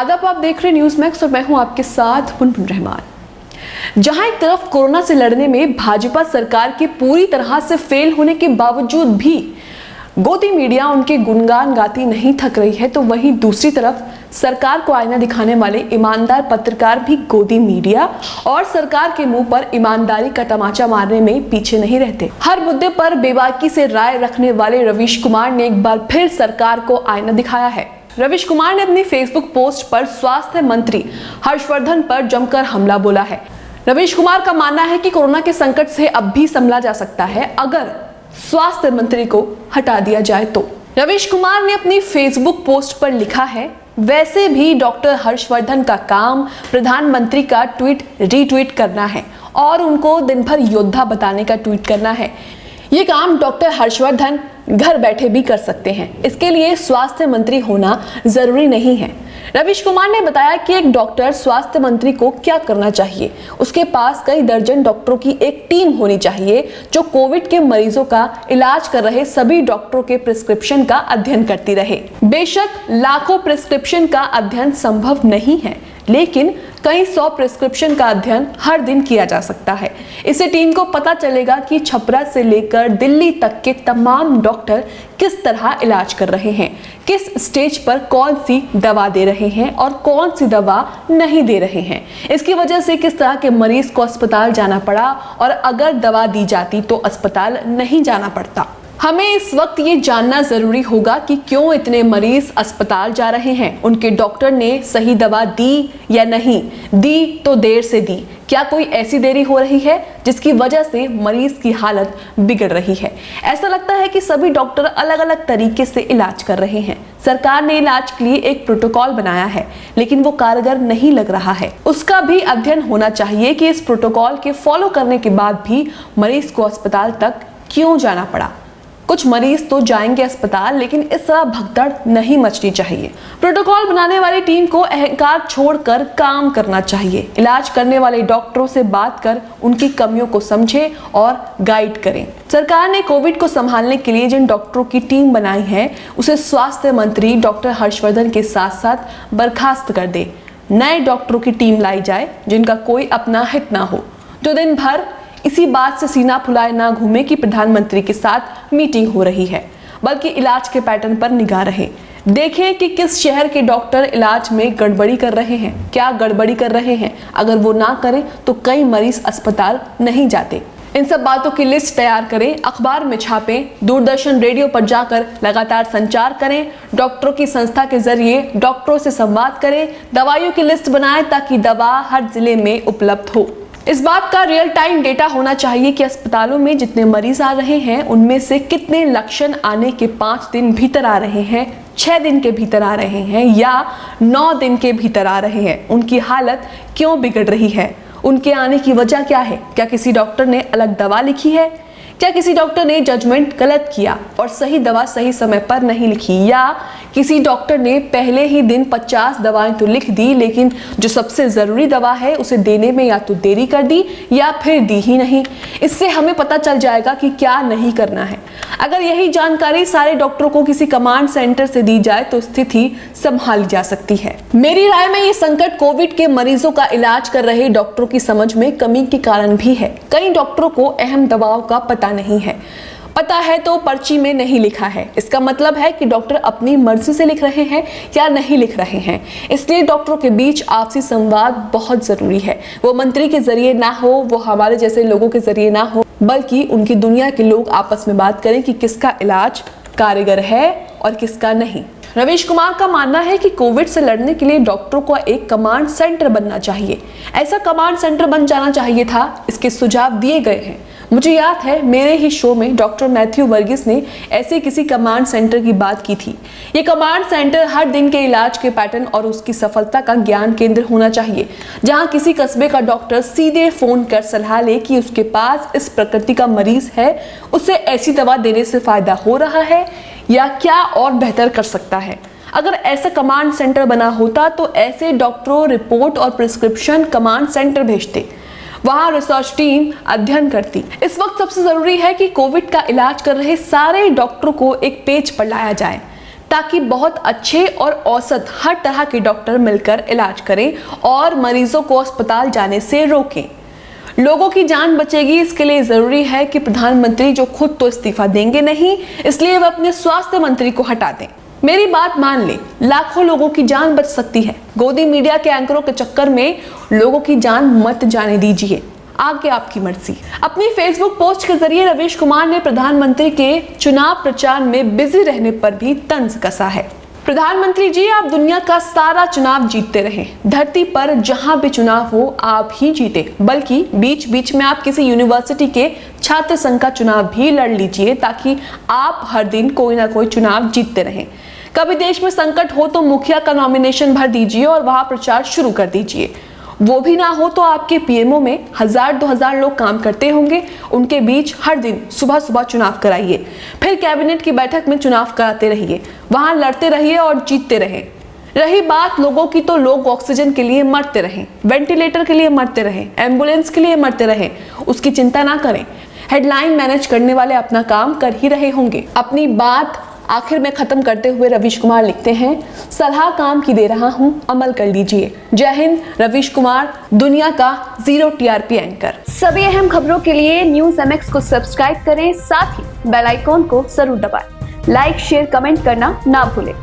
आदाब, आप देख रहे न्यूज़ मैक्स और मैं हूं आपके साथ मुनमुन रहमान। जहां एक तरफ कोरोना से लड़ने में भाजपा सरकार के पूरी तरह से फेल होने के बावजूद भी गोदी मीडिया उनके गुणगान गाती नहीं थक रही है, तो वहीं दूसरी तरफ सरकार को आईना दिखाने वाले ईमानदार पत्रकार भी गोदी मीडिया और सरकार के मुंह पर ईमानदारी का तमाचा मारने में पीछे नहीं रहते। हर मुद्दे पर बेबाकी से राय रखने वाले रवीश कुमार ने एक बार फिर सरकार को आईना दिखाया है। रवीश कुमार ने अपनी फेसबुक पोस्ट पर स्वास्थ्य मंत्री हर्षवर्धन पर जमकर हमला बोला है। रवीश कुमार का मानना है कि कोरोना के संकट से अब भी संभला जा सकता है अगर स्वास्थ्य मंत्री को हटा दिया जाए तो। रवीश कुमार ने अपनी फेसबुक पोस्ट पर लिखा है, वैसे भी डॉक्टर हर्षवर्धन का काम प्रधानमंत्री का ट्वीट रीट्वीट करना है और उनको दिन भर योद्धा बताने का ट्वीट करना है। ये काम डॉक्टर हर्षवर्धन घर बैठे भी कर सकते हैं, इसके लिए स्वास्थ्य मंत्री होना जरूरी नहीं है। रवीश कुमार ने बताया कि एक डॉक्टर स्वास्थ्य मंत्री को क्या करना चाहिए। उसके पास कई दर्जन डॉक्टरों की एक टीम होनी चाहिए जो कोविड के मरीजों का इलाज कर रहे सभी डॉक्टरों के प्रिस्क्रिप्शन का अध्ययन करती रहे। बेशक लाखों प्रिस्क्रिप्शन का अध्ययन संभव नहीं है, लेकिन कई 100 प्रिस्क्रिप्शन का अध्ययन हर दिन किया जा सकता है। इससे टीम को पता चलेगा कि छपरा से लेकर दिल्ली तक के तमाम डॉक्टर किस तरह इलाज कर रहे हैं, किस स्टेज पर कौन सी दवा दे रहे हैं और कौन सी दवा नहीं दे रहे हैं। इसकी वजह से किस तरह के मरीज को अस्पताल जाना पड़ा और अगर दवा दी जाती तो अस्पताल नहीं जाना पड़ता। हमें इस वक्त ये जानना जरूरी होगा कि क्यों इतने मरीज अस्पताल जा रहे हैं। उनके डॉक्टर ने सही दवा दी या नहीं दी तो देर से दी। क्या कोई ऐसी देरी हो रही है जिसकी वजह से मरीज की हालत बिगड़ रही है? ऐसा लगता है कि सभी डॉक्टर अलग अलग तरीके से इलाज कर रहे हैं। सरकार ने इलाज के लिए एक प्रोटोकॉल बनाया है, लेकिन वो कारगर नहीं लग रहा है। उसका भी अध्ययन होना चाहिए कि इस प्रोटोकॉल के फॉलो करने के बाद भी मरीज को अस्पताल तक क्यों जाना पड़ा। कुछ मरीज तो जाएंगे अस्पताल, लेकिन इस तरह भगदड़ नहीं मचनी चाहिए। प्रोटोकॉल बनाने वाली टीम को अहंकार छोड़कर काम करना चाहिए। इलाज करने वाले डॉक्टरों से बात कर उनकी कमियों को समझे और गाइड करें। सरकार ने कोविड को संभालने के लिए जिन डॉक्टरों की टीम बनाई है, उसे स्वास्थ्य मंत्री डॉक्टर हर्षवर्धन के साथ साथ बर्खास्त कर दे। नए डॉक्टरों की टीम लाई जाए जिनका कोई अपना हित ना हो, जो दिन भर इसी बात से सीना फुलाए ना घूमे कि प्रधानमंत्री के साथ मीटिंग हो रही है, बल्कि इलाज के पैटर्न पर निगाह रहे। देखें कि किस शहर के डॉक्टर इलाज में गड़बड़ी कर रहे हैं, क्या गड़बड़ी कर रहे हैं। अगर वो ना करें तो कई मरीज अस्पताल नहीं जाते। इन सब बातों की लिस्ट तैयार करें, अखबार में छापें, दूरदर्शन रेडियो पर जाकर लगातार संचार करें, डॉक्टरों की संस्था के जरिए डॉक्टरों से संवाद करें, दवाइयों की लिस्ट बनाएं ताकि दवा हर जिले में उपलब्ध हो। इस बात का रियल टाइम डेटा होना चाहिए कि अस्पतालों में जितने मरीज आ रहे हैं उनमें से कितने लक्षण आने के 5 दिन भीतर आ रहे हैं, 6 दिन के भीतर आ रहे हैं या 9 दिन के भीतर आ रहे हैं। उनकी हालत क्यों बिगड़ रही है, उनके आने की वजह क्या है। क्या किसी डॉक्टर ने अलग दवा लिखी है? क्या किसी डॉक्टर ने जजमेंट गलत किया और सही दवा सही समय पर नहीं लिखी, या किसी डॉक्टर ने पहले ही दिन 50 दवाएं तो लिख दी, लेकिन जो सबसे ज़रूरी दवा है उसे देने में या तो देरी कर दी या फिर दी ही नहीं। इससे हमें पता चल जाएगा कि क्या नहीं करना है। अगर यही जानकारी सारे डॉक्टरों को किसी कमांड सेंटर से दी जाए तो स्थिति संभाली जा सकती है। मेरी राय में ये संकट कोविड के मरीजों का इलाज कर रहे डॉक्टरों की समझ में कमी के कारण भी है। कई डॉक्टरों को अहम दवाओं का पता नहीं है, पता है तो पर्ची में नहीं लिखा है। इसका मतलब है कि डॉक्टर अपनी मर्जी से लिख रहे हैं या नहीं लिख रहे हैं। इसलिए डॉक्टरों के बीच आपसी संवाद बहुत जरूरी है। वो मंत्री के जरिए ना हो, वो हमारे जैसे लोगों के जरिए ना हो, बल्कि उनकी दुनिया के लोग आपस में बात करें कि किसका इलाज कारगर है और किसका नहीं। रवीश कुमार का मानना है कि कोविड से लड़ने के लिए डॉक्टरों को एक कमांड सेंटर बनना चाहिए। ऐसा कमांड सेंटर बन जाना चाहिए था। इसके सुझाव दिए गए हैं। मुझे याद है मेरे ही शो में डॉक्टर मैथ्यू वर्गीस ने ऐसे किसी कमांड सेंटर की बात की थी। ये कमांड सेंटर हर दिन के इलाज के पैटर्न और उसकी सफलता का ज्ञान केंद्र होना चाहिए, जहां किसी कस्बे का डॉक्टर सीधे फोन कर सलाह ले कि उसके पास इस प्रकृति का मरीज है, उसे ऐसी दवा देने से फायदा हो रहा है या क्या और बेहतर कर सकता है। अगर ऐसा कमांड सेंटर बना होता तो ऐसे डॉक्टरों रिपोर्ट और प्रिस्क्रिप्शन कमांड सेंटर भेजते, वहां रिसर्च टीम अध्ययन करती। इस वक्त सबसे जरूरी है कि कोविड का इलाज कर रहे सारे डॉक्टरों को एक पेज पर लाया जाए। ताकि बहुत अच्छे और औसत हर तरह के डॉक्टर मिलकर इलाज करें और मरीजों को अस्पताल जाने से रोकें। लोगों की जान बचेगी, इसके लिए जरूरी है कि प्रधानमंत्री जो खुद तो इस्तीफा देंगे नहीं, इसलिए वह अपने स्वास्थ्य मंत्री को हटा दें। मेरी बात मान ले, लाखों लोगों की जान बच सकती है। गोदी मीडिया के एंकरों के चक्कर में लोगों की जान मत जाने दीजिए, आगे आपकी मर्जी। अपनी फेसबुक पोस्ट के जरिए रवीश कुमार ने प्रधानमंत्री के चुनाव प्रचार में बिजी रहने पर भी तंज कसा है। प्रधानमंत्री जी, आप दुनिया का सारा चुनाव जीतते रहे, धरती पर जहां भी चुनाव हो आप ही जीते, बल्कि बीच बीच में आप किसी यूनिवर्सिटी के छात्र संघ का चुनाव भी लड़ लीजिए ताकि आप हर दिन कोई ना कोई चुनाव जीतते रहें। कभी देश में संकट हो तो मुखिया का नॉमिनेशन भर दीजिए और वहां प्रचार शुरू कर दीजिए। वो भी ना हो तो आपके पीएमओ में 1000-2000 लोग काम करते होंगे, उनके बीच हर दिन सुबह सुबह चुनाव कराइए, फिर कैबिनेट की बैठक में चुनाव कराते रहिए, वहां लड़ते रहिए और जीतते रहें। रही बात लोगों की, तो लोग ऑक्सीजन के लिए मरते रहें, वेंटिलेटर के लिए मरते रहें, एम्बुलेंस के लिए मरते रहें, उसकी चिंता ना करें। हेडलाइन मैनेज करने वाले अपना काम कर ही रहे होंगे। अपनी बात आखिर में खत्म करते हुए रवीश कुमार लिखते हैं, सलाह काम की दे रहा हूं, अमल कर लीजिए। जय हिंद। रवीश कुमार, दुनिया का 0 TRP एंकर। सभी अहम खबरों के लिए न्यूज़ MX को सब्सक्राइब करें, साथ ही बेल आइकॉन को जरूर दबाएं। लाइक, शेयर, कमेंट करना ना भूलें।